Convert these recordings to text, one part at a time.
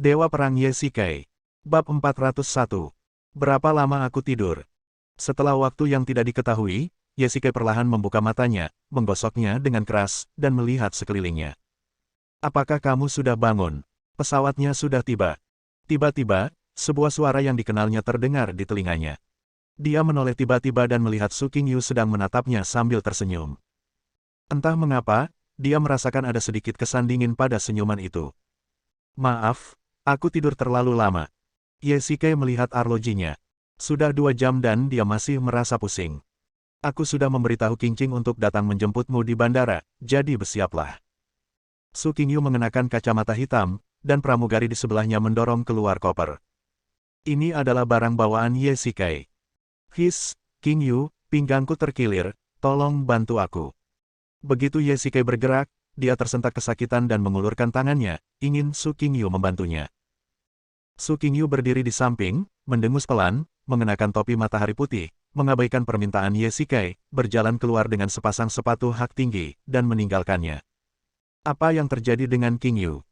Dewa Perang Yesikai. Bab 401. Berapa lama aku tidur? Setelah waktu yang tidak diketahui, Yesikai perlahan membuka matanya, menggosoknya dengan keras, dan melihat sekelilingnya. Apakah kamu sudah bangun? Pesawatnya sudah tiba. Tiba-tiba, sebuah suara yang dikenalnya terdengar di telinganya. Dia menoleh tiba-tiba dan melihat Su Qingyu sedang menatapnya sambil tersenyum. Entah mengapa, dia merasakan ada sedikit kesan dingin pada senyuman itu. Maaf, aku tidur terlalu lama. Yesikai melihat arlojinya. Sudah 2 jam dan dia masih merasa pusing. Aku sudah memberitahu Qingqing untuk datang menjemputmu di bandara, jadi bersiaplah. Su Qingyu mengenakan kacamata hitam, dan pramugari di sebelahnya mendorong keluar koper. Ini adalah barang bawaan Yesikai. His, Qingyu, pinggangku terkilir, tolong bantu aku. Begitu Yesikai bergerak, dia tersentak kesakitan dan mengulurkan tangannya, ingin Su Qingyu membantunya. Su Qingyu berdiri di samping, mendengus pelan, mengenakan topi matahari putih, mengabaikan permintaan Yesikai, berjalan keluar dengan sepasang sepatu hak tinggi, dan meninggalkannya. Apa yang terjadi dengan Qingyu?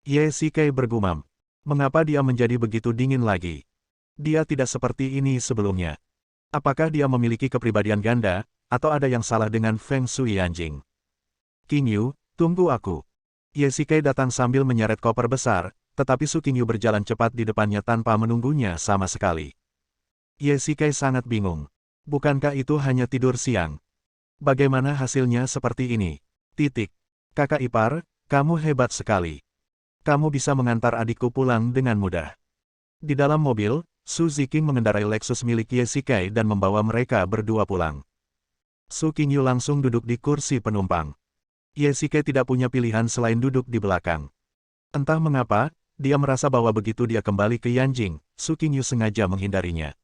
Yesikai bergumam. Mengapa dia menjadi begitu dingin lagi? Dia tidak seperti ini sebelumnya. Apakah dia memiliki kepribadian ganda, atau ada yang salah dengan Feng Shui anjing? Qingyu, tunggu aku. Yesikai datang sambil menyeret koper besar, tetapi Su Qingyu berjalan cepat di depannya tanpa menunggunya sama sekali. Yesikai sangat bingung. Bukankah itu hanya tidur siang? Bagaimana hasilnya seperti ini? Kakak ipar, kamu hebat sekali. Kamu bisa mengantar adikku pulang dengan mudah. Di dalam mobil, Su Ziqing mengendarai Lexus milik Yesikai dan membawa mereka berdua pulang. Su Qingyu langsung duduk di kursi penumpang. Yesikai tidak punya pilihan selain duduk di belakang. Entah mengapa, dia merasa bahwa begitu dia kembali ke Yanjing, Su Qingyu sengaja menghindarinya.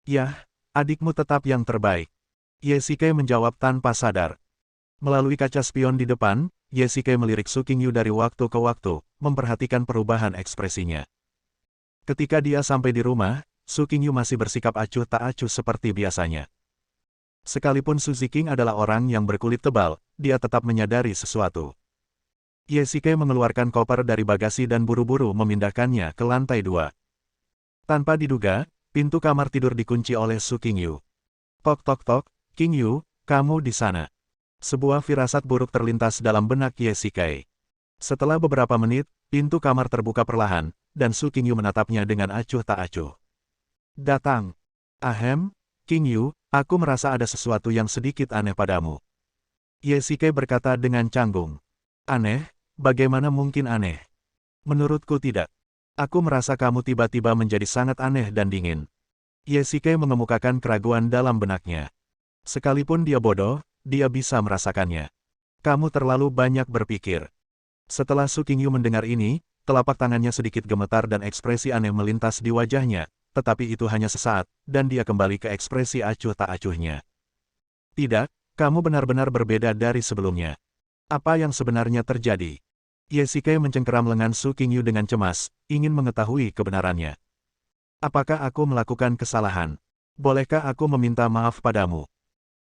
Yah, adikmu tetap yang terbaik. Yesikai menjawab tanpa sadar. Melalui kaca spion di depan, Yesikai melirik Su Qingyu dari waktu ke waktu, memperhatikan perubahan ekspresinya. Ketika dia sampai di rumah, Su Qingyu masih bersikap acuh tak acuh seperti biasanya. Sekalipun Su Ziqing adalah orang yang berkulit tebal, dia tetap menyadari sesuatu. Yesikai mengeluarkan koper dari bagasi dan buru-buru memindahkannya ke lantai 2. Tanpa diduga, pintu kamar tidur dikunci oleh Su Qingyu. Tok tok tok, Qingyu, kamu di sana. Sebuah firasat buruk terlintas dalam benak Yesikai. Setelah beberapa menit, pintu kamar terbuka perlahan, dan Su Qingyu menatapnya dengan acuh tak acuh. Datang. Ahem, Qingyu, aku merasa ada sesuatu yang sedikit aneh padamu. Yesikai berkata dengan canggung. Aneh? Bagaimana mungkin aneh? Menurutku tidak. Aku merasa kamu tiba-tiba menjadi sangat aneh dan dingin. Yesikai mengemukakan keraguan dalam benaknya. Sekalipun dia bodoh, dia bisa merasakannya. Kamu terlalu banyak berpikir. Setelah Su Qingyu mendengar ini, telapak tangannya sedikit gemetar dan ekspresi aneh melintas di wajahnya, tetapi itu hanya sesaat, dan dia kembali ke ekspresi acuh tak acuhnya. Tidak, kamu benar-benar berbeda dari sebelumnya. Apa yang sebenarnya terjadi? Yesikai mencengkeram lengan Su Qingyu dengan cemas, ingin mengetahui kebenarannya. Apakah aku melakukan kesalahan? Bolehkah aku meminta maaf padamu?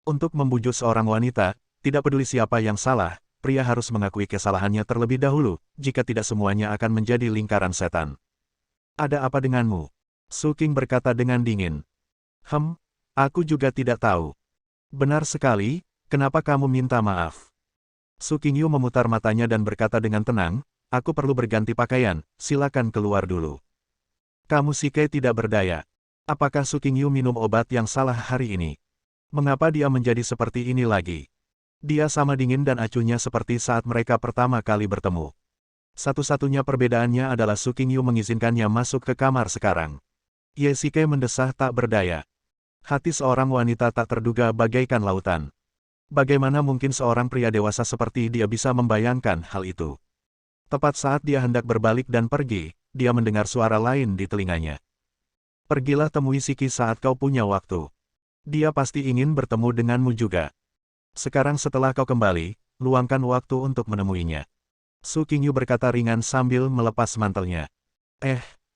Untuk membujuk seorang wanita, tidak peduli siapa yang salah, pria harus mengakui kesalahannya terlebih dahulu, jika tidak semuanya akan menjadi lingkaran setan. Ada apa denganmu? Su Qing berkata dengan dingin. Aku juga tidak tahu. Benar sekali, kenapa kamu minta maaf? Su Qingyu memutar matanya dan berkata dengan tenang, aku perlu berganti pakaian, silakan keluar dulu. Kamu Sikai tidak berdaya. Apakah Su Qingyu minum obat yang salah hari ini? Mengapa dia menjadi seperti ini lagi? Dia sama dingin dan acuhnya seperti saat mereka pertama kali bertemu. Satu-satunya perbedaannya adalah Su Qingyu mengizinkannya masuk ke kamar sekarang. Yesikai mendesah tak berdaya. Hati seorang wanita tak terduga bagaikan lautan. Bagaimana mungkin seorang pria dewasa seperti dia bisa membayangkan hal itu? Tepat saat dia hendak berbalik dan pergi, dia mendengar suara lain di telinganya. Pergilah temui Siki saat kau punya waktu. Dia pasti ingin bertemu denganmu juga. Sekarang setelah kau kembali, luangkan waktu untuk menemuinya. Su Qingyu berkata ringan sambil melepas mantelnya.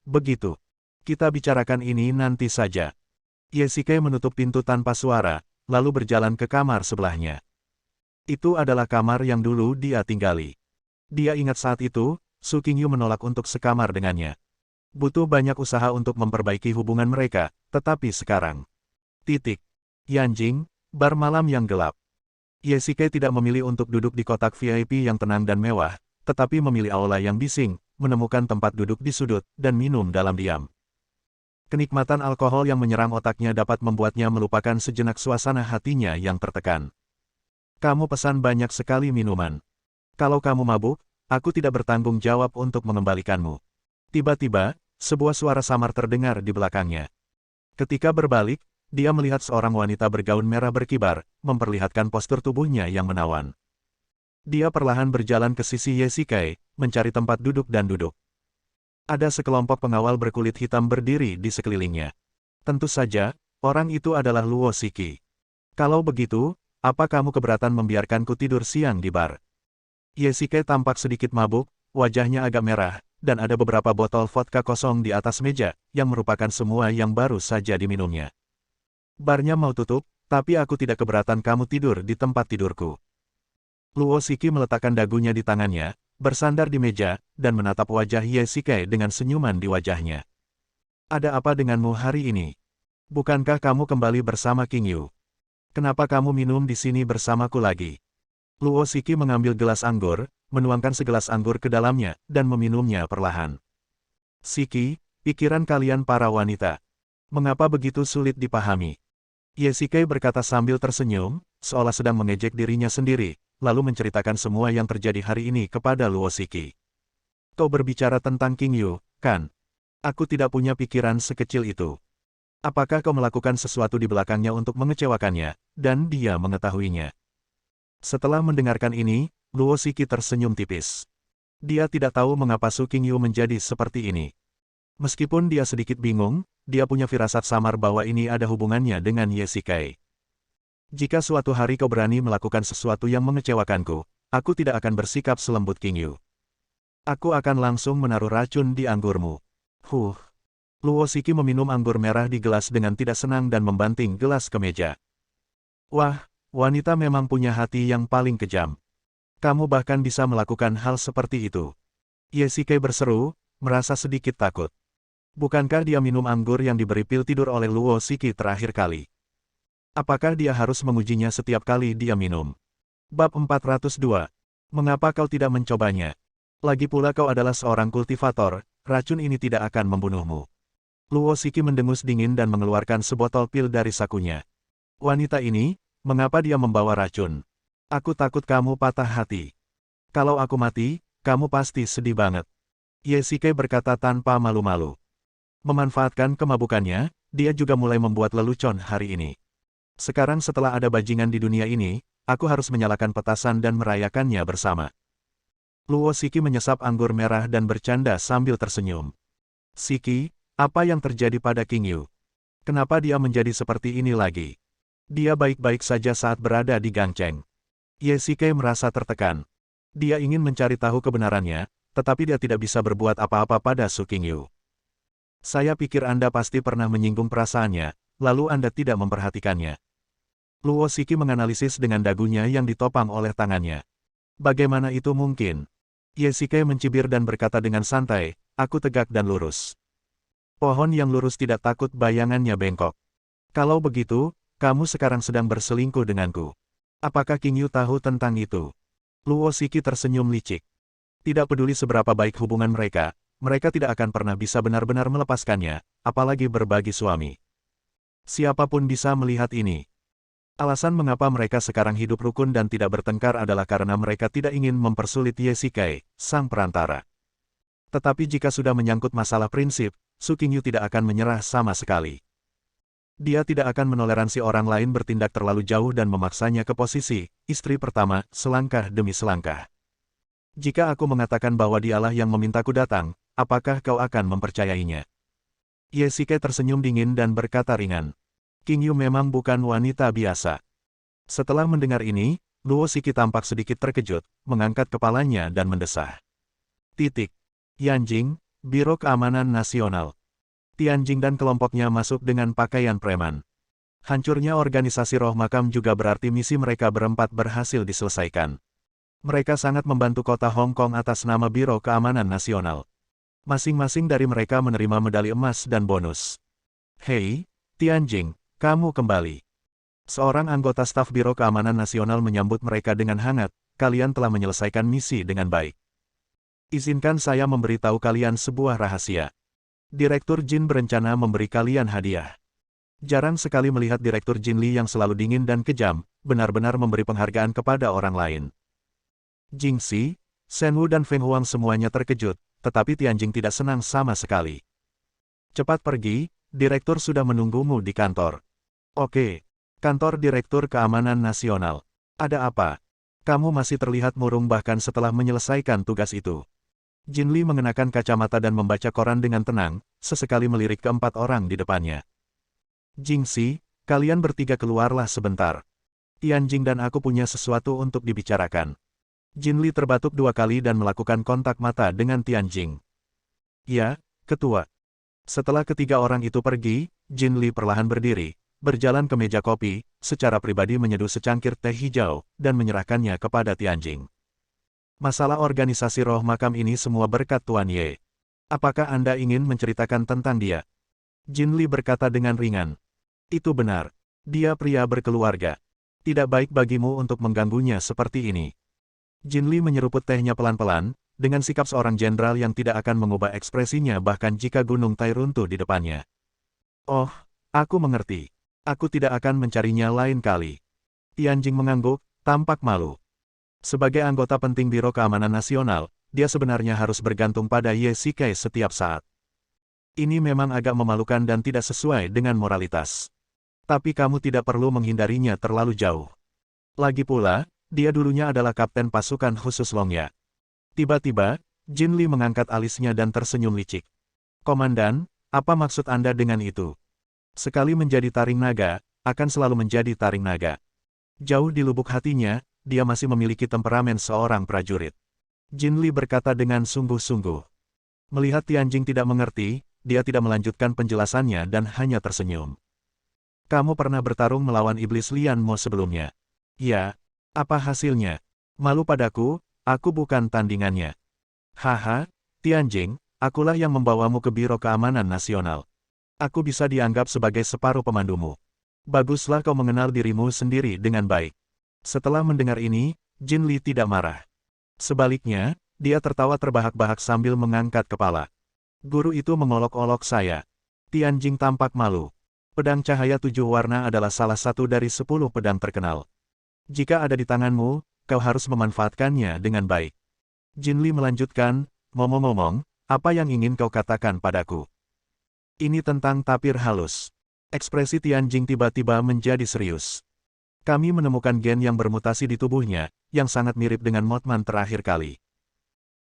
Begitu. Kita bicarakan ini nanti saja. Yesikai menutup pintu tanpa suara, lalu berjalan ke kamar sebelahnya. Itu adalah kamar yang dulu dia tinggali. Dia ingat saat itu, Su Qingyu menolak untuk sekamar dengannya. Butuh banyak usaha untuk memperbaiki hubungan mereka, tetapi sekarang. Yanjing, bar malam yang gelap. Yesike tidak memilih untuk duduk di kotak VIP yang tenang dan mewah, tetapi memilih aula yang bising, menemukan tempat duduk di sudut, dan minum dalam diam. Kenikmatan alkohol yang menyerang otaknya dapat membuatnya melupakan sejenak suasana hatinya yang tertekan. Kamu pesan banyak sekali minuman. Kalau kamu mabuk, aku tidak bertanggung jawab untuk mengembalikanmu. Tiba-tiba, sebuah suara samar terdengar di belakangnya. Ketika berbalik, dia melihat seorang wanita bergaun merah berkibar, memperlihatkan postur tubuhnya yang menawan. Dia perlahan berjalan ke sisi Yesike, mencari tempat duduk dan duduk. Ada sekelompok pengawal berkulit hitam berdiri di sekelilingnya. Tentu saja, orang itu adalah Luo Shiki. Kalau begitu, apa kamu keberatan membiarkanku tidur siang di bar? Yesike tampak sedikit mabuk, wajahnya agak merah, dan ada beberapa botol vodka kosong di atas meja, yang merupakan semua yang baru saja diminumnya. Barnya mau tutup, tapi aku tidak keberatan kamu tidur di tempat tidurku. Luo Shiki meletakkan dagunya di tangannya, bersandar di meja, dan menatap wajah Yesike dengan senyuman di wajahnya. Ada apa denganmu hari ini? Bukankah kamu kembali bersama Qingyu? Kenapa kamu minum di sini bersamaku lagi? Luo Shiki mengambil gelas anggur, menuangkan segelas anggur ke dalamnya, dan meminumnya perlahan. Shiki, pikiran kalian para wanita. Mengapa begitu sulit dipahami? Yesike berkata sambil tersenyum, seolah sedang mengejek dirinya sendiri, lalu menceritakan semua yang terjadi hari ini kepada Luo Shiki. Kau berbicara tentang Qingyu, kan? Aku tidak punya pikiran sekecil itu. Apakah kau melakukan sesuatu di belakangnya untuk mengecewakannya, dan dia mengetahuinya? Setelah mendengarkan ini, Luo Shiki tersenyum tipis. Dia tidak tahu mengapa Su Qingyu menjadi seperti ini. Meskipun dia sedikit bingung, dia punya firasat samar bahwa ini ada hubungannya dengan Yesike. Jika suatu hari kau berani melakukan sesuatu yang mengecewakanku, aku tidak akan bersikap selembut Qingyu. Aku akan langsung menaruh racun di anggurmu. Luo Shiki meminum anggur merah di gelas dengan tidak senang dan membanting gelas ke meja. Wah, wanita memang punya hati yang paling kejam. Kamu bahkan bisa melakukan hal seperti itu. Yesike berseru, merasa sedikit takut. Bukankah dia minum anggur yang diberi pil tidur oleh Luo Shiki terakhir kali? Apakah dia harus mengujinya setiap kali dia minum? Bab 402. Mengapa kau tidak mencobanya? Lagi pula kau adalah seorang kultivator, racun ini tidak akan membunuhmu. Luo Shiki mendengus dingin dan mengeluarkan sebotol pil dari sakunya. Wanita ini, mengapa dia membawa racun? Aku takut kamu patah hati. Kalau aku mati, kamu pasti sedih banget. Yesike berkata tanpa malu-malu. Memanfaatkan kemabukannya, dia juga mulai membuat lelucon hari ini. Sekarang setelah ada bajingan di dunia ini, aku harus menyalakan petasan dan merayakannya bersama. Luo Shiki menyesap anggur merah dan bercanda sambil tersenyum. Shiki, apa yang terjadi pada Qingyu? Kenapa dia menjadi seperti ini lagi? Dia baik-baik saja saat berada di Gangcheng. Yesike merasa tertekan. Dia ingin mencari tahu kebenarannya, tetapi dia tidak bisa berbuat apa-apa pada Su Qingyu. Saya pikir Anda pasti pernah menyinggung perasaannya, lalu Anda tidak memperhatikannya. Luo Shiki menganalisis dengan dagunya yang ditopang oleh tangannya. Bagaimana itu mungkin? Yesike mencibir dan berkata dengan santai, aku tegak dan lurus. Pohon yang lurus tidak takut bayangannya bengkok. Kalau begitu, kamu sekarang sedang berselingkuh denganku. Apakah Qingyu tahu tentang itu? Luo Shiki tersenyum licik. Tidak peduli seberapa baik hubungan mereka, mereka tidak akan pernah bisa benar-benar melepaskannya, apalagi berbagi suami. Siapapun bisa melihat ini. Alasan mengapa mereka sekarang hidup rukun dan tidak bertengkar adalah karena mereka tidak ingin mempersulit Yesike, sang perantara. Tetapi jika sudah menyangkut masalah prinsip, Su Qingyu tidak akan menyerah sama sekali. Dia tidak akan menoleransi orang lain bertindak terlalu jauh dan memaksanya ke posisi istri pertama, selangkah demi selangkah. Jika aku mengatakan bahwa dialah yang memintaku datang, apakah kau akan mempercayainya? Yesike tersenyum dingin dan berkata ringan. Qingyu memang bukan wanita biasa. Setelah mendengar ini, Luo Shiki tampak sedikit terkejut, mengangkat kepalanya dan mendesah. Yanjing, Biro Keamanan Nasional. Tianjing dan kelompoknya masuk dengan pakaian preman. Hancurnya organisasi roh makam juga berarti misi mereka berempat berhasil diselesaikan. Mereka sangat membantu kota Hong Kong atas nama Biro Keamanan Nasional. Masing-masing dari mereka menerima medali emas dan bonus. Hei, Tianjing, kamu kembali. Seorang anggota staf Biro Keamanan Nasional menyambut mereka dengan hangat, kalian telah menyelesaikan misi dengan baik. Izinkan saya memberitahu kalian sebuah rahasia. Direktur Jin berencana memberi kalian hadiah. Jarang sekali melihat Direktur Jin Li yang selalu dingin dan kejam, benar-benar memberi penghargaan kepada orang lain. Jingxi, Shenwu dan Feng Huang semuanya terkejut, tetapi Tianjing tidak senang sama sekali. Cepat pergi, direktur sudah menunggumu di kantor. Oke, kantor Direktur Keamanan Nasional. Ada apa? Kamu masih terlihat murung bahkan setelah menyelesaikan tugas itu. Jin Li mengenakan kacamata dan membaca koran dengan tenang, sesekali melirik ke 4 orang di depannya. Jingxi, kalian bertiga keluarlah sebentar. Tianjing dan aku punya sesuatu untuk dibicarakan. Jin Li terbatuk 2 kali dan melakukan kontak mata dengan Tianjing. Ya, ketua. Setelah ketiga orang itu pergi, Jin Li perlahan berdiri, berjalan ke meja kopi, secara pribadi menyeduh secangkir teh hijau, dan menyerahkannya kepada Tianjing. Masalah organisasi roh makam ini semua berkat Tuan Ye. Apakah Anda ingin menceritakan tentang dia? Jin Li berkata dengan ringan. Itu benar. Dia pria berkeluarga. Tidak baik bagimu untuk mengganggunya seperti ini. Jin Li menyeruput tehnya pelan-pelan, dengan sikap seorang jenderal yang tidak akan mengubah ekspresinya bahkan jika gunung Tai runtuh di depannya. Oh, aku mengerti. Aku tidak akan mencarinya lain kali. Tianjing mengangguk, tampak malu. Sebagai anggota penting Biro Keamanan Nasional, dia sebenarnya harus bergantung pada Ye Shikai setiap saat. Ini memang agak memalukan dan tidak sesuai dengan moralitas. Tapi kamu tidak perlu menghindarinya terlalu jauh. Lagi pula, dia dulunya adalah kapten pasukan khusus Longya. Tiba-tiba, Jin Li mengangkat alisnya dan tersenyum licik. Komandan, apa maksud Anda dengan itu? Sekali menjadi taring naga, akan selalu menjadi taring naga. Jauh di lubuk hatinya, dia masih memiliki temperamen seorang prajurit. Jin Li berkata dengan sungguh-sungguh. Melihat Tianjing tidak mengerti, dia tidak melanjutkan penjelasannya dan hanya tersenyum. Kamu pernah bertarung melawan iblis Lian Mo sebelumnya. Ya. Apa hasilnya? Malu padaku, aku bukan tandingannya. Haha, Tianjing, akulah yang membawamu ke Biro Keamanan Nasional. Aku bisa dianggap sebagai separuh pemandumu. Baguslah kau mengenal dirimu sendiri dengan baik. Setelah mendengar ini, Jin Li tidak marah. Sebaliknya, dia tertawa terbahak-bahak sambil mengangkat kepala. Guru itu mengolok-olok saya. Tianjing tampak malu. Pedang cahaya 7 warna adalah salah satu dari 10 pedang terkenal. Jika ada di tanganmu, kau harus memanfaatkannya dengan baik. Jin Li melanjutkan, ngomong-ngomong, apa yang ingin kau katakan padaku? Ini tentang tapir halus. Ekspresi Tianjing tiba-tiba menjadi serius. Kami menemukan gen yang bermutasi di tubuhnya, yang sangat mirip dengan Mothman terakhir kali.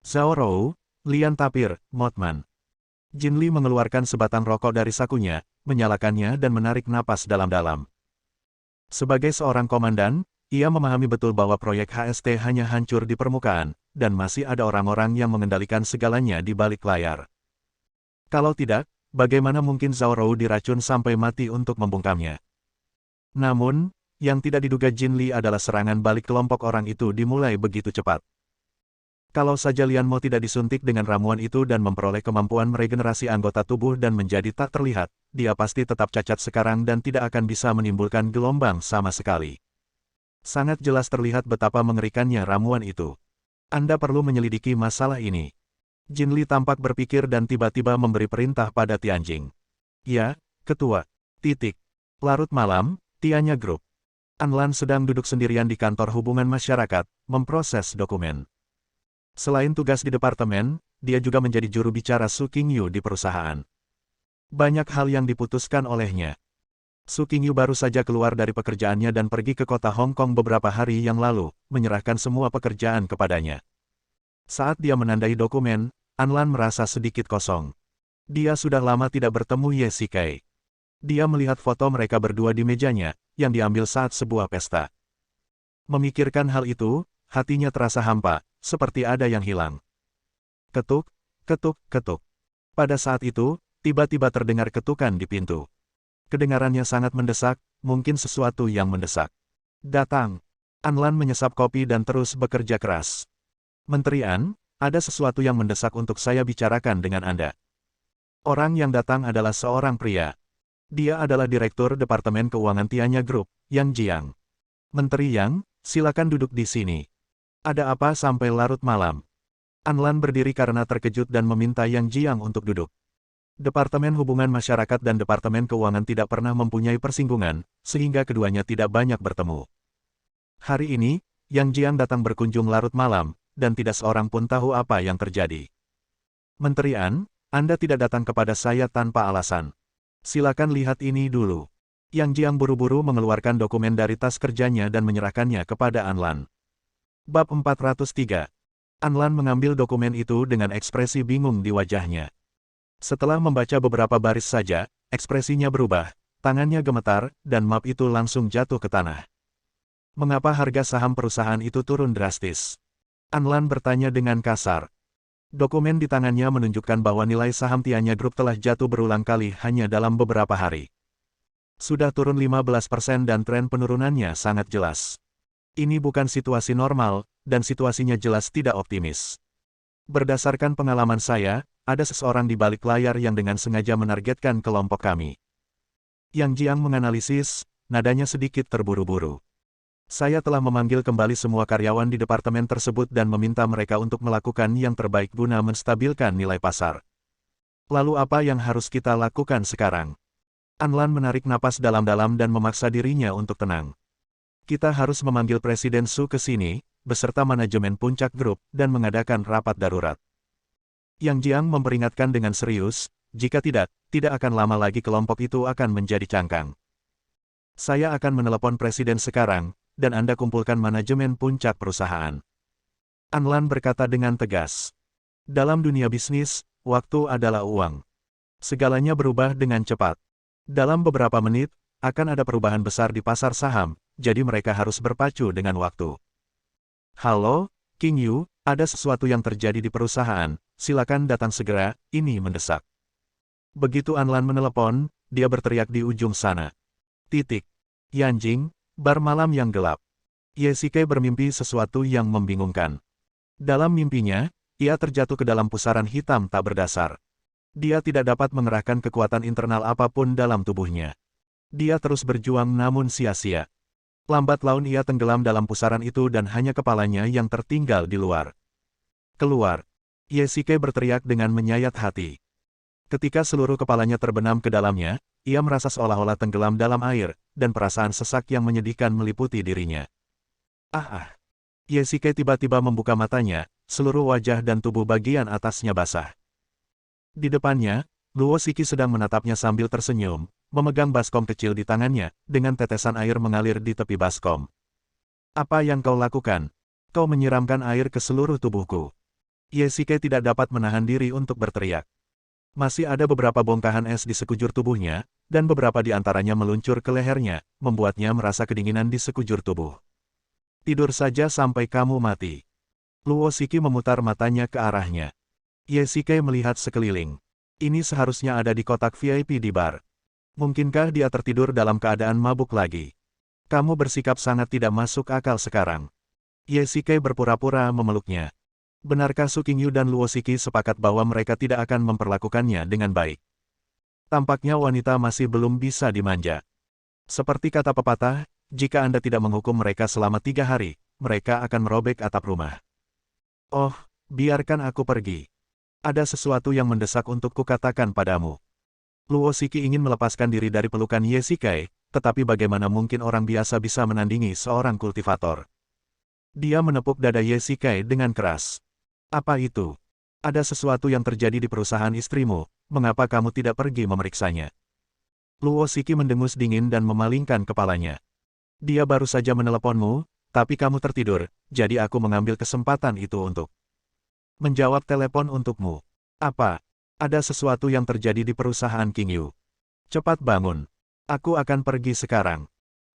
Zhao Rou, Lian Tapir, Mothman. Jin Li mengeluarkan sebatang rokok dari sakunya, menyalakannya dan menarik napas dalam-dalam. Sebagai seorang komandan, ia memahami betul bahwa proyek HST hanya hancur di permukaan, dan masih ada orang-orang yang mengendalikan segalanya di balik layar. Kalau tidak, bagaimana mungkin Zhao Rou diracun sampai mati untuk membungkamnya? Namun, yang tidak diduga Jin Li adalah serangan balik kelompok orang itu dimulai begitu cepat. Kalau saja Lian Mo tidak disuntik dengan ramuan itu dan memperoleh kemampuan meregenerasi anggota tubuh dan menjadi tak terlihat, dia pasti tetap cacat sekarang dan tidak akan bisa menimbulkan gelombang sama sekali. Sangat jelas terlihat betapa mengerikannya ramuan itu. Anda perlu menyelidiki masalah ini. Jin Li tampak berpikir dan tiba-tiba memberi perintah pada Tianjing. Ya, ketua. Titik. Larut malam, Tianya Group. Anlan sedang duduk sendirian di kantor hubungan masyarakat, memproses dokumen. Selain tugas di departemen, dia juga menjadi juru bicara Su Qingyu di perusahaan. Banyak hal yang diputuskan olehnya. Su Qingyu baru saja keluar dari pekerjaannya dan pergi ke kota Hong Kong beberapa hari yang lalu, menyerahkan semua pekerjaan kepadanya. Saat dia menandai dokumen, Anlan merasa sedikit kosong. Dia sudah lama tidak bertemu Ye Shikai. Dia melihat foto mereka berdua di mejanya, yang diambil saat sebuah pesta. Memikirkan hal itu, hatinya terasa hampa, seperti ada yang hilang. Ketuk, ketuk, ketuk. Pada saat itu, tiba-tiba terdengar ketukan di pintu. Kedengarannya sangat mendesak, mungkin sesuatu yang mendesak. Datang. Anlan menyesap kopi dan terus bekerja keras. Menteri An, ada sesuatu yang mendesak untuk saya bicarakan dengan Anda. Orang yang datang adalah seorang pria. Dia adalah Direktur Departemen Keuangan Tianya Group, Yang Jiang. Menteri Yang, silakan duduk di sini. Ada apa sampai larut malam? Anlan berdiri karena terkejut dan meminta Yang Jiang untuk duduk. Departemen Hubungan Masyarakat dan Departemen Keuangan tidak pernah mempunyai persinggungan, sehingga keduanya tidak banyak bertemu. Hari ini, Yang Jiang datang berkunjung larut malam, dan tidak seorang pun tahu apa yang terjadi. Menteri An, Anda tidak datang kepada saya tanpa alasan. Silakan lihat ini dulu. Yang Jiang buru-buru mengeluarkan dokumen dari tas kerjanya dan menyerahkannya kepada Anlan. Bab 403. Anlan mengambil dokumen itu dengan ekspresi bingung di wajahnya. Setelah membaca beberapa baris saja, ekspresinya berubah, tangannya gemetar, dan map itu langsung jatuh ke tanah. Mengapa harga saham perusahaan itu turun drastis? Anlan bertanya dengan kasar. Dokumen di tangannya menunjukkan bahwa nilai saham Tianya Group telah jatuh berulang kali hanya dalam beberapa hari. Sudah turun 15% dan tren penurunannya sangat jelas. Ini bukan situasi normal, dan situasinya jelas tidak optimis. Berdasarkan pengalaman saya, ada seseorang di balik layar yang dengan sengaja menargetkan kelompok kami. Yang Jiang menganalisis, nadanya sedikit terburu-buru. Saya telah memanggil kembali semua karyawan di departemen tersebut dan meminta mereka untuk melakukan yang terbaik guna menstabilkan nilai pasar. Lalu apa yang harus kita lakukan sekarang? Anlan menarik napas dalam-dalam dan memaksa dirinya untuk tenang. Kita harus memanggil Presiden Su ke sini, beserta manajemen Puncak Group, dan mengadakan rapat darurat. Yang Jiang memperingatkan dengan serius, jika tidak akan lama lagi kelompok itu akan menjadi cangkang. Saya akan menelepon Presiden sekarang, dan Anda kumpulkan manajemen puncak perusahaan. Anlan berkata dengan tegas. Dalam dunia bisnis, waktu adalah uang. Segalanya berubah dengan cepat. Dalam beberapa menit, akan ada perubahan besar di pasar saham, jadi mereka harus berpacu dengan waktu. Halo, King Yu, ada sesuatu yang terjadi di perusahaan, silakan datang segera, ini mendesak. Begitu Anlan menelepon, dia berteriak di ujung sana. Yanjing, bar malam yang gelap. Yesike bermimpi sesuatu yang membingungkan. Dalam mimpinya, ia terjatuh ke dalam pusaran hitam tak berdasar. Dia tidak dapat mengerahkan kekuatan internal apapun dalam tubuhnya. Dia terus berjuang namun sia-sia. Lambat laun ia tenggelam dalam pusaran itu dan hanya kepalanya yang tertinggal di luar. Keluar! Yesike berteriak dengan menyayat hati. Ketika seluruh kepalanya terbenam ke dalamnya, ia merasa seolah-olah tenggelam dalam air, dan perasaan sesak yang menyedihkan meliputi dirinya. Yesike tiba-tiba membuka matanya, seluruh wajah dan tubuh bagian atasnya basah. Di depannya, Luo Shiki sedang menatapnya sambil tersenyum, memegang baskom kecil di tangannya, dengan tetesan air mengalir di tepi baskom. Apa yang kau lakukan? Kau menyiramkan air ke seluruh tubuhku. Yesike tidak dapat menahan diri untuk berteriak. Masih ada beberapa bongkahan es di sekujur tubuhnya, dan beberapa di antaranya meluncur ke lehernya, membuatnya merasa kedinginan di sekujur tubuh. Tidur saja sampai kamu mati. Luo Shiki memutar matanya ke arahnya. Yesike melihat sekeliling. Ini seharusnya ada di kotak VIP di bar. Mungkinkah dia tertidur dalam keadaan mabuk lagi? Kamu bersikap sangat tidak masuk akal sekarang. Yesike berpura-pura memeluknya. Benarkah Su Qingyu dan Luo Shiki sepakat bahwa mereka tidak akan memperlakukannya dengan baik? Tampaknya wanita masih belum bisa dimanja. Seperti kata pepatah, jika Anda tidak menghukum mereka selama 3 hari, mereka akan merobek atap rumah. Oh, biarkan aku pergi. Ada sesuatu yang mendesak untuk kukatakan padamu. Luo Shiki ingin melepaskan diri dari pelukan Yesike, tetapi bagaimana mungkin orang biasa bisa menandingi seorang kultivator? Dia menepuk dada Yesike dengan keras. Apa itu? Ada sesuatu yang terjadi di perusahaan istrimu, mengapa kamu tidak pergi memeriksanya? Luo Shiki mendengus dingin dan memalingkan kepalanya. Dia baru saja meneleponmu, tapi kamu tertidur, jadi aku mengambil kesempatan itu untuk menjawab telepon untukmu. Apa? Ada sesuatu yang terjadi di perusahaan King Yu. Cepat bangun. Aku akan pergi sekarang.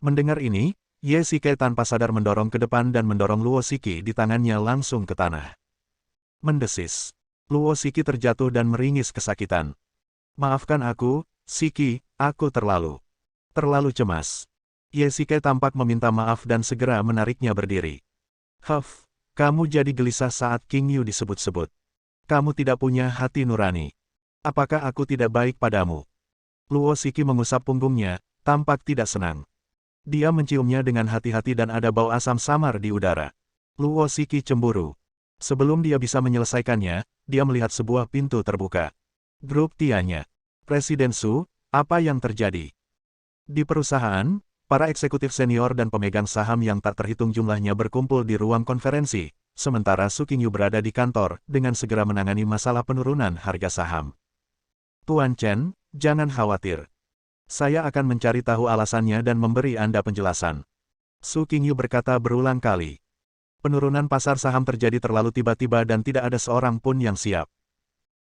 Mendengar ini, Yesike tanpa sadar mendorong ke depan dan mendorong Luo Shiki di tangannya langsung ke tanah. Mendesis. Luo Shiki terjatuh dan meringis kesakitan. Maafkan aku, Shiki, aku terlalu cemas. Yesike tampak meminta maaf dan segera menariknya berdiri. Huff, kamu jadi gelisah saat King Yu disebut-sebut. Kamu tidak punya hati nurani. Apakah aku tidak baik padamu? Luo Shiki mengusap punggungnya, tampak tidak senang. Dia menciumnya dengan hati-hati dan ada bau asam samar di udara. Luo Shiki cemburu. Sebelum dia bisa menyelesaikannya, dia melihat sebuah pintu terbuka. Grup Tianya. Presiden Su, apa yang terjadi? Di perusahaan, para eksekutif senior dan pemegang saham yang tak terhitung jumlahnya berkumpul di ruang konferensi, sementara Su Qingyu berada di kantor dengan segera menangani masalah penurunan harga saham. Tuan Chen, jangan khawatir. Saya akan mencari tahu alasannya dan memberi Anda penjelasan. Su Qingyu berkata berulang kali. Penurunan pasar saham terjadi terlalu tiba-tiba dan tidak ada seorang pun yang siap.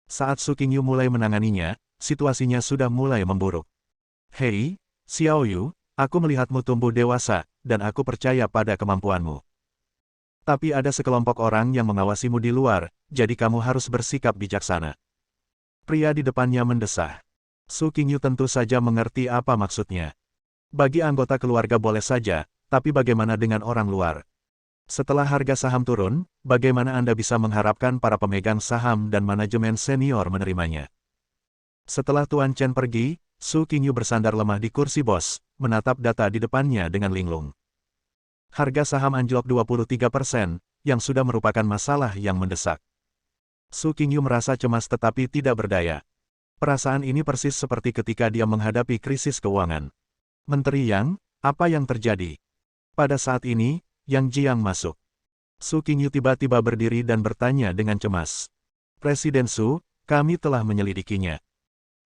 Saat Su Qingyu mulai menanganinya, situasinya sudah mulai memburuk. Hei, Xiao Yu, aku melihatmu tumbuh dewasa, dan aku percaya pada kemampuanmu. Tapi ada sekelompok orang yang mengawasimu di luar, jadi kamu harus bersikap bijaksana. Pria di depannya mendesah. Su Qingyu tentu saja mengerti apa maksudnya. Bagi anggota keluarga boleh saja, tapi bagaimana dengan orang luar? Setelah harga saham turun, bagaimana Anda bisa mengharapkan para pemegang saham dan manajemen senior menerimanya? Setelah Tuan Chen pergi, Su Qingyu bersandar lemah di kursi bos, menatap data di depannya dengan linglung. Harga saham anjlok 23%, yang sudah merupakan masalah yang mendesak. Su Qingyu merasa cemas tetapi tidak berdaya. Perasaan ini persis seperti ketika dia menghadapi krisis keuangan. Menteri Yang, apa yang terjadi? Pada saat ini, Yang Jiang masuk. Su Qingyu tiba-tiba berdiri dan bertanya dengan cemas. Presiden Su, kami telah menyelidikinya.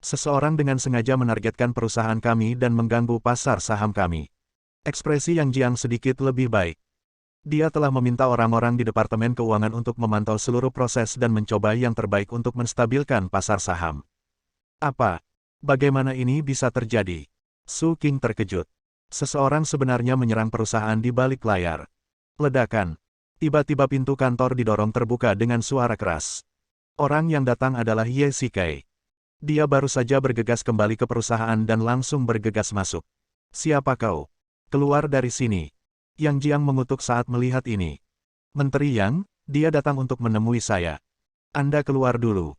Seseorang dengan sengaja menargetkan perusahaan kami dan mengganggu pasar saham kami. Ekspresi Yang Jiang sedikit lebih baik. Dia telah meminta orang-orang di Departemen Keuangan untuk memantau seluruh proses dan mencoba yang terbaik untuk menstabilkan pasar saham. Apa? Bagaimana ini bisa terjadi? Su Qing terkejut. Seseorang sebenarnya menyerang perusahaan di balik layar. Ledakan. Tiba-tiba pintu kantor didorong terbuka dengan suara keras. Orang yang datang adalah Ye Shikai. Dia baru saja bergegas kembali ke perusahaan dan langsung bergegas masuk. Siapa kau? Keluar dari sini. Yang Jiang mengutuk saat melihat ini. Menteri Yang, dia datang untuk menemui saya. Anda keluar dulu.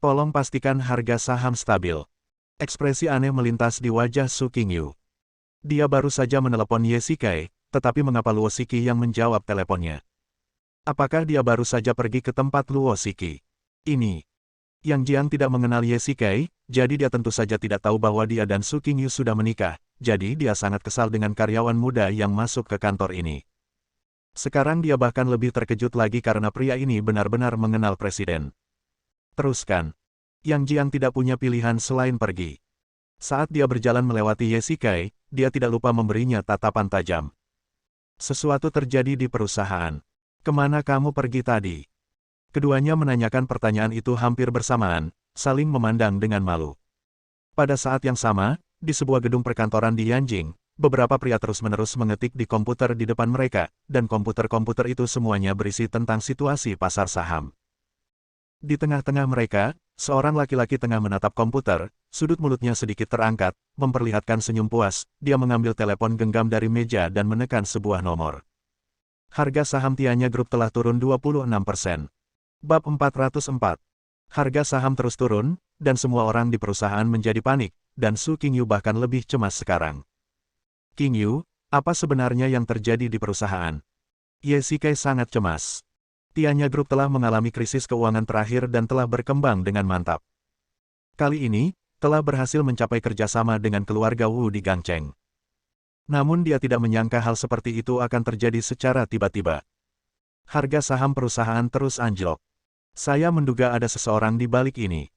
Tolong pastikan harga saham stabil. Ekspresi aneh melintas di wajah Su Qingyu. Dia baru saja menelepon Ye Shikai, tetapi mengapa Luo Shiki yang menjawab teleponnya? Apakah dia baru saja pergi ke tempat Luo Shiki? Ini. Yang Jiang tidak mengenal Ye Shikai, jadi dia tentu saja tidak tahu bahwa dia dan Su Qingyu sudah menikah, jadi dia sangat kesal dengan karyawan muda yang masuk ke kantor ini. Sekarang dia bahkan lebih terkejut lagi karena pria ini benar-benar mengenal presiden. Teruskan. Yang Jiang tidak punya pilihan selain pergi. Saat dia berjalan melewati Ye Shikai, dia tidak lupa memberinya tatapan tajam. Sesuatu terjadi di perusahaan. Kemana kamu pergi tadi? Keduanya menanyakan pertanyaan itu hampir bersamaan, saling memandang dengan malu. Pada saat yang sama, di sebuah gedung perkantoran di Yanjing, beberapa pria terus-menerus mengetik di komputer di depan mereka, dan komputer-komputer itu semuanya berisi tentang situasi pasar saham. Di tengah-tengah mereka, seorang laki-laki tengah menatap komputer, sudut mulutnya sedikit terangkat, memperlihatkan senyum puas, dia mengambil telepon genggam dari meja dan menekan sebuah nomor. Harga saham Tianya Group telah turun 26%. Bab 404. Harga saham terus turun, dan semua orang di perusahaan menjadi panik, dan Su Qingyu bahkan lebih cemas sekarang. Qingyu, apa sebenarnya yang terjadi di perusahaan? Ye Shikai sangat cemas. Tianya Group telah mengalami krisis keuangan terakhir dan telah berkembang dengan mantap. Kali ini, telah berhasil mencapai kerjasama dengan keluarga Wu di Gangcheng. Namun dia tidak menyangka hal seperti itu akan terjadi secara tiba-tiba. Harga saham perusahaan terus anjlok. Saya menduga ada seseorang di balik ini.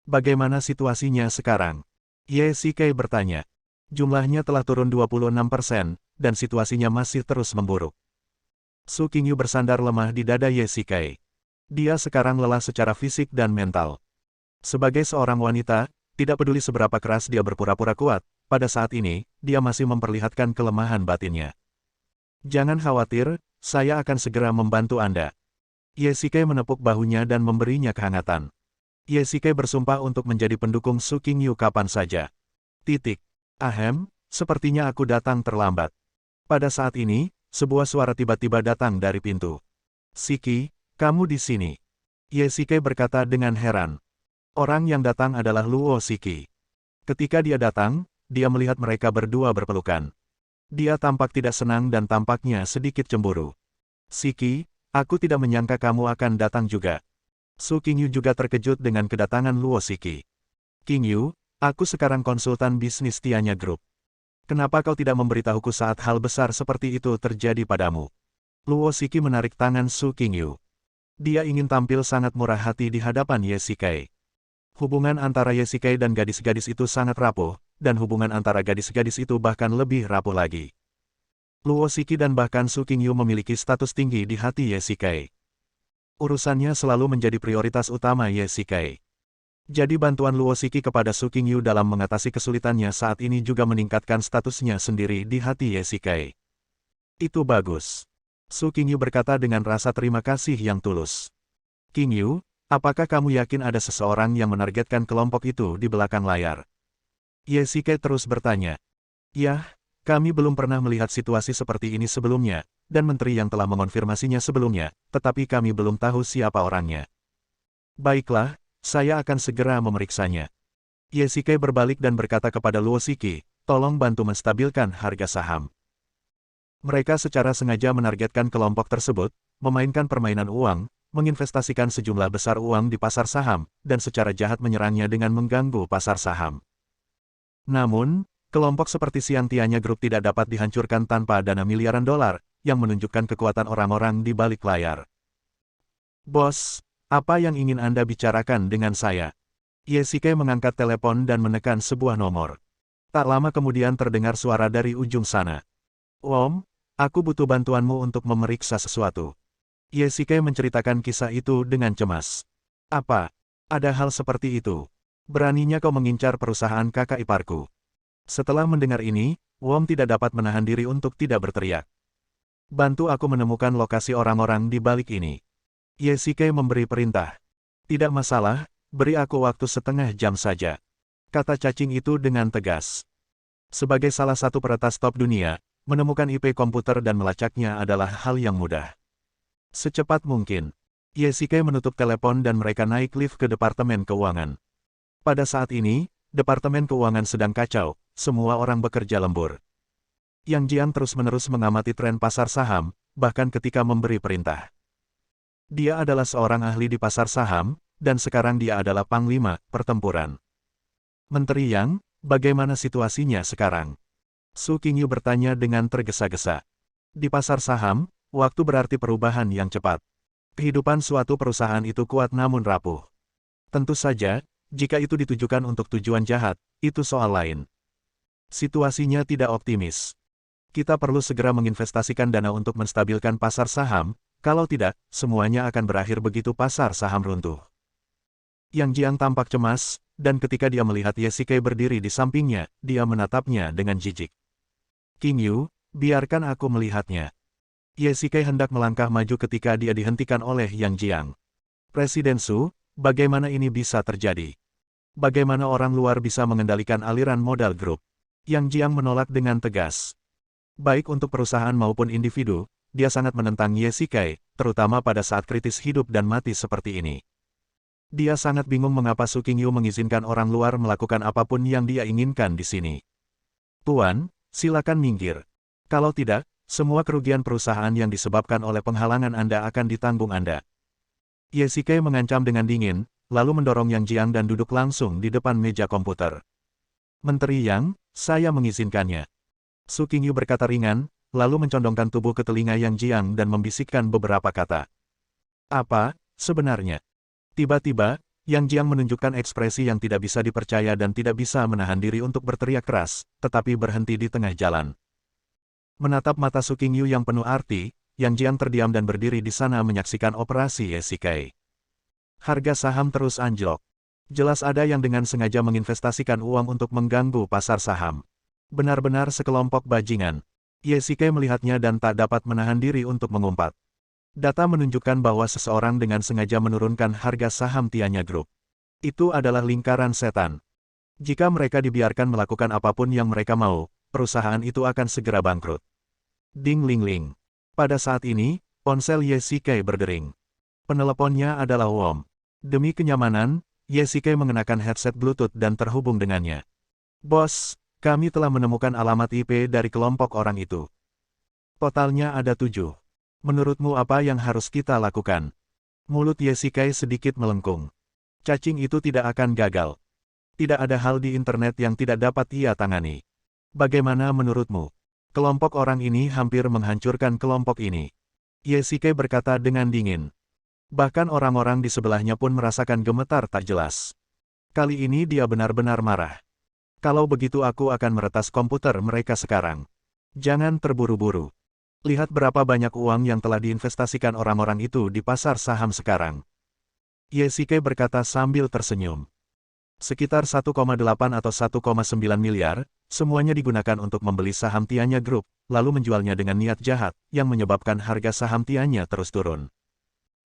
Bagaimana situasinya sekarang? Ye Shikai bertanya. Jumlahnya telah turun 26%, dan situasinya masih terus memburuk. Su Qingyu bersandar lemah di dada Ye Shikai. Dia sekarang lelah secara fisik dan mental. Sebagai seorang wanita, tidak peduli seberapa keras dia berpura-pura kuat, pada saat ini, dia masih memperlihatkan kelemahan batinnya. Jangan khawatir, saya akan segera membantu Anda. Ye Shikai menepuk bahunya dan memberinya kehangatan. Ye Shikai bersumpah untuk menjadi pendukung Su Qingyu kapan saja. Titik. Ahem, sepertinya aku datang terlambat. Pada saat ini, sebuah suara tiba-tiba datang dari pintu. Shiki, kamu di sini. Ye berkata dengan heran. Orang yang datang adalah Luo Shiki. Ketika dia datang, dia melihat mereka berdua berpelukan. Dia tampak tidak senang dan tampaknya sedikit cemburu. Shiki, aku tidak menyangka kamu akan datang juga. Su Qingyu juga terkejut dengan kedatangan Luo Shiki. Qingyu, aku sekarang konsultan bisnis Tianya Group. Kenapa kau tidak memberitahuku saat hal besar seperti itu terjadi padamu? Luo Shiki menarik tangan Su Qingyu. Dia ingin tampil sangat murah hati di hadapan Ye Shikai. Hubungan antara Ye Shikai dan gadis-gadis itu sangat rapuh, dan hubungan antara gadis-gadis itu bahkan lebih rapuh lagi. Luo Shiki dan bahkan Su Qingyu memiliki status tinggi di hati Ye Shikai. Urusannya selalu menjadi prioritas utama Ye Shikai. Jadi bantuan Luo Shiki kepada Su Qingyu dalam mengatasi kesulitannya saat ini juga meningkatkan statusnya sendiri di hati Ye Shikai. Itu bagus. Su Qingyu berkata dengan rasa terima kasih yang tulus. Qingyu, apakah kamu yakin ada seseorang yang menargetkan kelompok itu di belakang layar? Ye Shikai terus bertanya. Yah, kami belum pernah melihat situasi seperti ini sebelumnya, dan menteri yang telah mengonfirmasinya sebelumnya, tetapi kami belum tahu siapa orangnya. Baiklah, saya akan segera memeriksanya. Ye Shikai berbalik dan berkata kepada Luo Shiki, tolong bantu menstabilkan harga saham. Mereka secara sengaja menargetkan kelompok tersebut, memainkan permainan uang, menginvestasikan sejumlah besar uang di pasar saham, dan secara jahat menyerangnya dengan mengganggu pasar saham. Namun, kelompok seperti Tianya Group tidak dapat dihancurkan tanpa dana miliaran dolar, yang menunjukkan kekuatan orang-orang di balik layar. Bos, apa yang ingin Anda bicarakan dengan saya? Ye Shikai mengangkat telepon dan menekan sebuah nomor. Tak lama kemudian terdengar suara dari ujung sana. Om, aku butuh bantuanmu untuk memeriksa sesuatu. Ye Shikai menceritakan kisah itu dengan cemas. Apa? Ada hal seperti itu? Beraninya kau mengincar perusahaan kakak iparku. Setelah mendengar ini, Wom tidak dapat menahan diri untuk tidak berteriak. Bantu aku menemukan lokasi orang-orang di balik ini. Ye Shikai memberi perintah. Tidak masalah, beri aku waktu setengah jam saja. Kata cacing itu dengan tegas. Sebagai salah satu peretas top dunia, menemukan IP komputer dan melacaknya adalah hal yang mudah. Secepat mungkin, Ye Shikai menutup telepon dan mereka naik lift ke Departemen Keuangan. Pada saat ini, Departemen Keuangan sedang kacau, semua orang bekerja lembur. Yang Jiang terus-menerus mengamati tren pasar saham, bahkan ketika memberi perintah. Dia adalah seorang ahli di pasar saham, dan sekarang dia adalah Panglima Pertempuran. Menteri Yang, bagaimana situasinya sekarang? Su Qingyu bertanya dengan tergesa-gesa. Di pasar saham, waktu berarti perubahan yang cepat. Kehidupan suatu perusahaan itu kuat namun rapuh. Tentu saja, jika itu ditujukan untuk tujuan jahat, itu soal lain. Situasinya tidak optimis. Kita perlu segera menginvestasikan dana untuk menstabilkan pasar saham, kalau tidak, semuanya akan berakhir begitu pasar saham runtuh. Yang Jiang tampak cemas, dan ketika dia melihat Ye Shikai berdiri di sampingnya, dia menatapnya dengan jijik. Qingyu, biarkan aku melihatnya. Ye Shikai hendak melangkah maju ketika dia dihentikan oleh Yang Jiang. Presiden Su, bagaimana ini bisa terjadi? Bagaimana orang luar bisa mengendalikan aliran modal grup? Yang Jiang menolak dengan tegas. Baik untuk perusahaan maupun individu, dia sangat menentang Ye Shikai, terutama pada saat kritis hidup dan mati seperti ini. Dia sangat bingung mengapa Su Qingyu mengizinkan orang luar melakukan apapun yang dia inginkan di sini. Tuan, silakan minggir. Kalau tidak, semua kerugian perusahaan yang disebabkan oleh penghalangan Anda akan ditanggung Anda. Ye Shikai mengancam dengan dingin, lalu mendorong Yang Jiang dan duduk langsung di depan meja komputer. Menteri Yang, saya mengizinkannya. Su Qingyu berkata ringan, lalu mencondongkan tubuh ke telinga Yang Jiang dan membisikkan beberapa kata. Apa, sebenarnya? Tiba-tiba, Yang Jiang menunjukkan ekspresi yang tidak bisa dipercaya dan tidak bisa menahan diri untuk berteriak keras, tetapi berhenti di tengah jalan. Menatap mata Su Qingyu yang penuh arti, Yang Jiang terdiam dan berdiri di sana menyaksikan operasi Ye Shikai. Harga saham terus anjlok. Jelas ada yang dengan sengaja menginvestasikan uang untuk mengganggu pasar saham. Benar-benar sekelompok bajingan. Ye Shikai melihatnya dan tak dapat menahan diri untuk mengumpat. Data menunjukkan bahwa seseorang dengan sengaja menurunkan harga saham Tianya Group. Itu adalah lingkaran setan. Jika mereka dibiarkan melakukan apapun yang mereka mau, perusahaan itu akan segera bangkrut. Ding ling ling. Pada saat ini, ponsel Yesike berdering. Peneleponnya adalah Wom. Demi kenyamanan, Yesike mengenakan headset Bluetooth dan terhubung dengannya. Bos, kami telah menemukan alamat IP dari kelompok orang itu. Totalnya ada 7. Menurutmu apa yang harus kita lakukan? Mulut Yesike sedikit melengkung. Cacing itu tidak akan gagal. Tidak ada hal di internet yang tidak dapat ia tangani. Bagaimana menurutmu? Kelompok orang ini hampir menghancurkan kelompok ini. Yesike berkata dengan dingin. Bahkan orang-orang di sebelahnya pun merasakan gemetar tak jelas. Kali ini dia benar-benar marah. Kalau begitu aku akan meretas komputer mereka sekarang. Jangan terburu-buru. Lihat berapa banyak uang yang telah diinvestasikan orang-orang itu di pasar saham sekarang. Yesike berkata sambil tersenyum. Sekitar 1,8 atau 1,9 miliar, semuanya digunakan untuk membeli saham Tianya Group, lalu menjualnya dengan niat jahat, yang menyebabkan harga saham Tianya terus turun.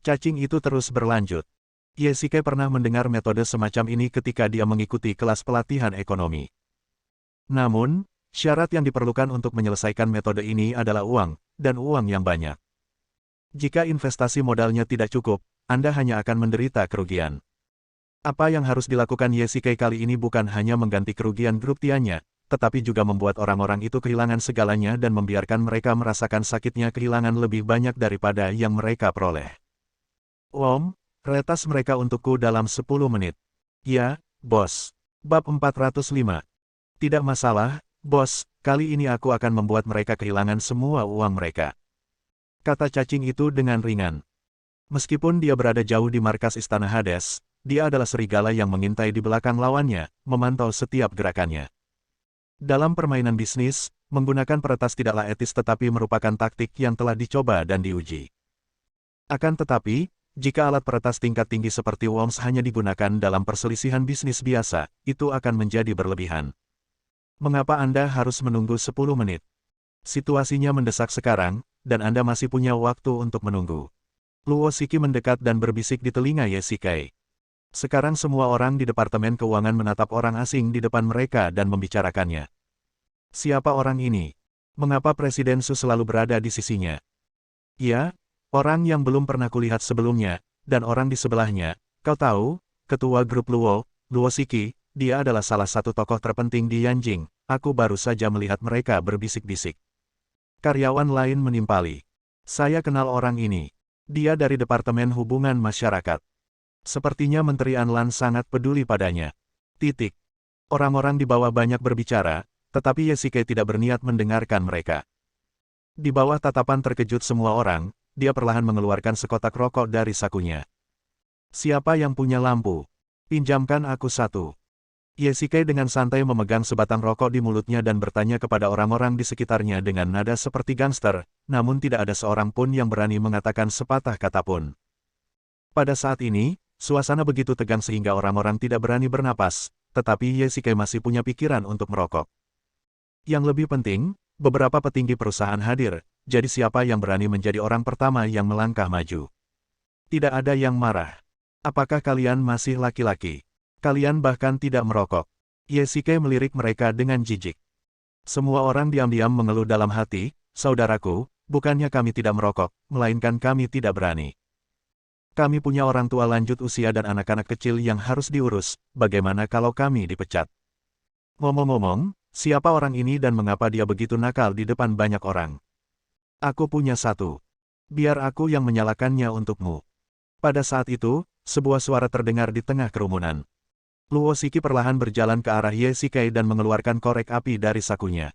Cacing itu terus berlanjut. Yesike pernah mendengar metode semacam ini ketika dia mengikuti kelas pelatihan ekonomi. Namun, syarat yang diperlukan untuk menyelesaikan metode ini adalah uang, dan uang yang banyak. Jika investasi modalnya tidak cukup, Anda hanya akan menderita kerugian. Apa yang harus dilakukan Yesike kali ini bukan hanya mengganti kerugian grup Tianya, tetapi juga membuat orang-orang itu kehilangan segalanya dan membiarkan mereka merasakan sakitnya kehilangan lebih banyak daripada yang mereka peroleh. Wom, retas mereka untukku dalam 10 menit. Ya, bos. Bab 405. Tidak masalah, bos, kali ini aku akan membuat mereka kehilangan semua uang mereka. Kata cacing itu dengan ringan. Meskipun dia berada jauh di markas Istana Hades, dia adalah serigala yang mengintai di belakang lawannya, memantau setiap gerakannya. Dalam permainan bisnis, menggunakan peretas tidaklah etis tetapi merupakan taktik yang telah dicoba dan diuji. Akan tetapi, jika alat peretas tingkat tinggi seperti Worms hanya digunakan dalam perselisihan bisnis biasa, itu akan menjadi berlebihan. Mengapa Anda harus menunggu 10 menit? Situasinya mendesak sekarang, dan Anda masih punya waktu untuk menunggu. Luo Shiki mendekat dan berbisik di telinga Yesike. Sekarang semua orang di Departemen Keuangan menatap orang asing di depan mereka dan membicarakannya. Siapa orang ini? Mengapa Presiden Su selalu berada di sisinya? Ya, orang yang belum pernah kulihat sebelumnya, dan orang di sebelahnya, kau tahu, ketua grup Luo Shiki, dia adalah salah satu tokoh terpenting di Yanjing, aku baru saja melihat mereka berbisik-bisik. Karyawan lain menimpali. Saya kenal orang ini. Dia dari Departemen Hubungan Masyarakat. Sepertinya Menteri Anlan sangat peduli padanya. Titik. Orang-orang di bawah banyak berbicara, tetapi Yesike tidak berniat mendengarkan mereka. Di bawah tatapan terkejut semua orang, dia perlahan mengeluarkan sekotak rokok dari sakunya. Siapa yang punya lampu? Pinjamkan aku satu. Yesike dengan santai memegang sebatang rokok di mulutnya dan bertanya kepada orang-orang di sekitarnya dengan nada seperti gangster, namun tidak ada seorang pun yang berani mengatakan sepatah kata pun. Pada saat ini, suasana begitu tegang sehingga orang-orang tidak berani bernapas, tetapi Yesike masih punya pikiran untuk merokok. Yang lebih penting, beberapa petinggi perusahaan hadir, jadi siapa yang berani menjadi orang pertama yang melangkah maju? Tidak ada yang marah. Apakah kalian masih laki-laki? Kalian bahkan tidak merokok. Yesike melirik mereka dengan jijik. Semua orang diam-diam mengeluh dalam hati, saudaraku, bukannya kami tidak merokok, melainkan kami tidak berani. Kami punya orang tua lanjut usia dan anak-anak kecil yang harus diurus, bagaimana kalau kami dipecat? Ngomong-ngomong, siapa orang ini dan mengapa dia begitu nakal di depan banyak orang? Aku punya satu. Biar aku yang menyalakannya untukmu. Pada saat itu, sebuah suara terdengar di tengah kerumunan. Luo Shiki perlahan berjalan ke arah Yesike dan mengeluarkan korek api dari sakunya.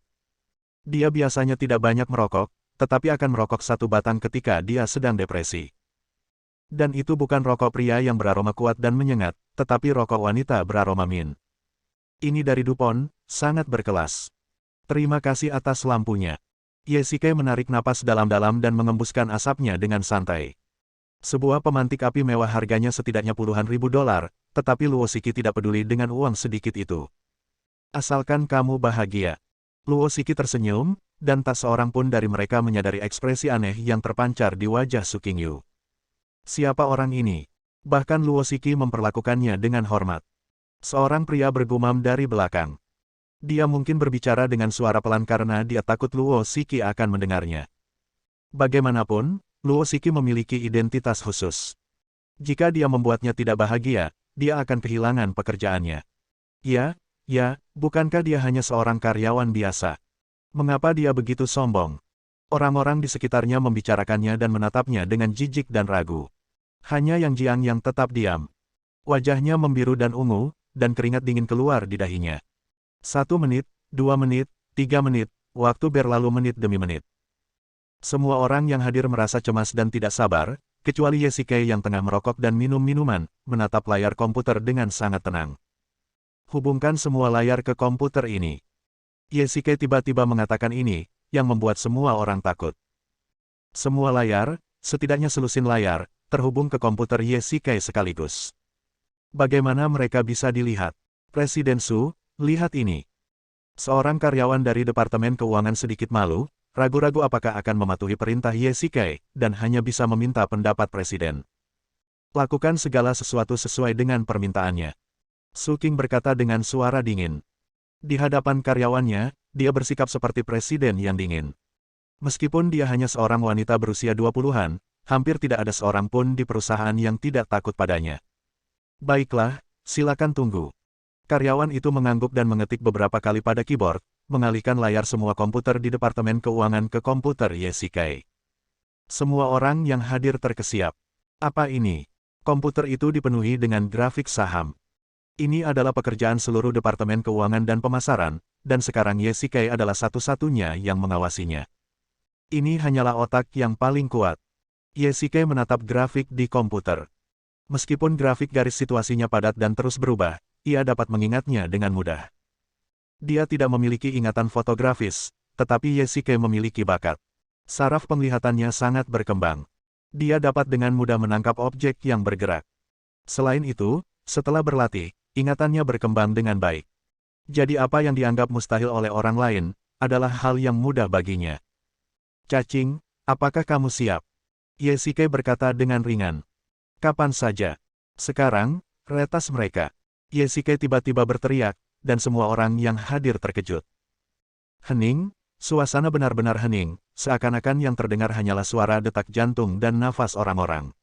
Dia biasanya tidak banyak merokok, tetapi akan merokok satu batang ketika dia sedang depresi. Dan itu bukan rokok pria yang beraroma kuat dan menyengat, tetapi rokok wanita beraroma mint. Ini dari Dupont, sangat berkelas. Terima kasih atas lampunya. Yesike menarik napas dalam-dalam dan mengembuskan asapnya dengan santai. Sebuah pemantik api mewah harganya setidaknya puluhan ribu dolar, tetapi Luo Shiki tidak peduli dengan uang sedikit itu. Asalkan kamu bahagia. Luo Shiki tersenyum, dan tak seorang pun dari mereka menyadari ekspresi aneh yang terpancar di wajah Su Qingyu. Siapa orang ini? Bahkan Luo Shiki memperlakukannya dengan hormat. Seorang pria bergumam dari belakang. Dia mungkin berbicara dengan suara pelan karena dia takut Luo Shiki akan mendengarnya. Bagaimanapun, Luo Shiki memiliki identitas khusus. Jika dia membuatnya tidak bahagia, dia akan kehilangan pekerjaannya. Ya, bukankah dia hanya seorang karyawan biasa? Mengapa dia begitu sombong? Orang-orang di sekitarnya membicarakannya dan menatapnya dengan jijik dan ragu. Hanya Yang Jiang yang tetap diam. Wajahnya membiru dan ungu, dan keringat dingin keluar di dahinya. 1 menit, 2 menit, 3 menit, waktu berlalu menit demi menit. Semua orang yang hadir merasa cemas dan tidak sabar, kecuali Yesike yang tengah merokok dan minum minuman, menatap layar komputer dengan sangat tenang. Hubungkan semua layar ke komputer ini. Yesike tiba-tiba mengatakan ini, yang membuat semua orang takut. Semua layar, setidaknya selusin layar, terhubung ke komputer Yesike sekaligus. Bagaimana mereka bisa dilihat? Presiden Su, lihat ini. Seorang karyawan dari Departemen Keuangan sedikit malu, ragu-ragu apakah akan mematuhi perintah Yesike, dan hanya bisa meminta pendapat presiden. Lakukan segala sesuatu sesuai dengan permintaannya. Su King berkata dengan suara dingin. Di hadapan karyawannya, dia bersikap seperti presiden yang dingin. Meskipun dia hanya seorang wanita berusia 20-an, hampir tidak ada seorang pun di perusahaan yang tidak takut padanya. Baiklah, silakan tunggu. Karyawan itu mengangguk dan mengetik beberapa kali pada keyboard, mengalihkan layar semua komputer di Departemen Keuangan ke komputer Yesike. Semua orang yang hadir terkesiap. Apa ini? Komputer itu dipenuhi dengan grafik saham. Ini adalah pekerjaan seluruh Departemen Keuangan dan Pemasaran, dan sekarang Yesike adalah satu-satunya yang mengawasinya. Ini hanyalah otak yang paling kuat. Yesike menatap grafik di komputer. Meskipun grafik garis situasinya padat dan terus berubah, ia dapat mengingatnya dengan mudah. Dia tidak memiliki ingatan fotografis, tetapi Yesike memiliki bakat. Saraf penglihatannya sangat berkembang. Dia dapat dengan mudah menangkap objek yang bergerak. Selain itu, setelah berlatih, ingatannya berkembang dengan baik. Jadi apa yang dianggap mustahil oleh orang lain, adalah hal yang mudah baginya. Cacing, apakah kamu siap? Yesike berkata dengan ringan. Kapan saja. Sekarang, retas mereka. Yesike tiba-tiba berteriak, dan semua orang yang hadir terkejut. Hening, suasana benar-benar hening, seakan-akan yang terdengar hanyalah suara detak jantung dan nafas orang-orang.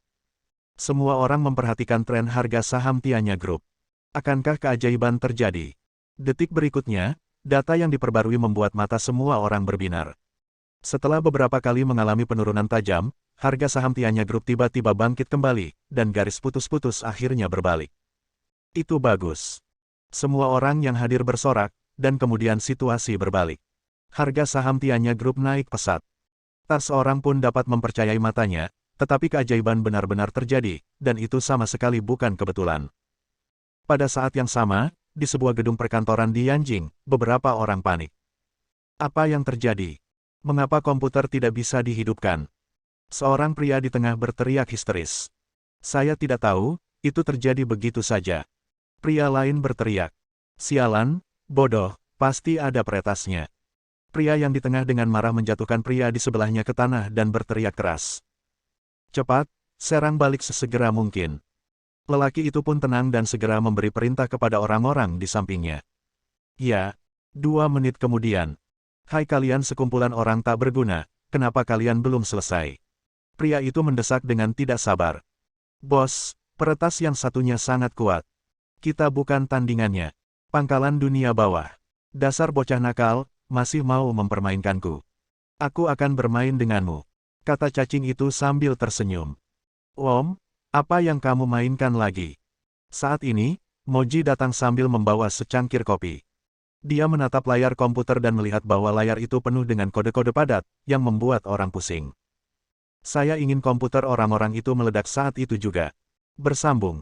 Semua orang memperhatikan tren harga saham Tianya Group. Akankah keajaiban terjadi? Detik berikutnya, data yang diperbarui membuat mata semua orang berbinar. Setelah beberapa kali mengalami penurunan tajam, harga saham Tianya Group tiba-tiba bangkit kembali, dan garis putus-putus akhirnya berbalik. Itu bagus. Semua orang yang hadir bersorak, dan kemudian situasi berbalik. Harga saham Tianya Group naik pesat. Tak seorang pun dapat mempercayai matanya, tetapi keajaiban benar-benar terjadi, dan itu sama sekali bukan kebetulan. Pada saat yang sama, di sebuah gedung perkantoran di Yanjing, beberapa orang panik. Apa yang terjadi? Mengapa komputer tidak bisa dihidupkan? Seorang pria di tengah berteriak histeris. Saya tidak tahu, itu terjadi begitu saja. Pria lain berteriak. Sialan, bodoh, pasti ada peretasnya. Pria yang di tengah dengan marah menjatuhkan pria di sebelahnya ke tanah dan berteriak keras. Cepat, serang balik sesegera mungkin. Lelaki itu pun tenang dan segera memberi perintah kepada orang-orang di sampingnya. Ya, 2 menit kemudian. Hai kalian sekumpulan orang tak berguna, kenapa kalian belum selesai? Pria itu mendesak dengan tidak sabar. Bos, peretas yang satunya sangat kuat. Kita bukan tandingannya. Pangkalan dunia bawah. Dasar bocah nakal, masih mau mempermainkanku. Aku akan bermain denganmu. Kata cacing itu sambil tersenyum. Om, apa yang kamu mainkan lagi? Saat ini, Moji datang sambil membawa secangkir kopi. Dia menatap layar komputer dan melihat bahwa layar itu penuh dengan kode-kode padat, yang membuat orang pusing. Saya ingin komputer orang-orang itu meledak saat itu juga. Bersambung.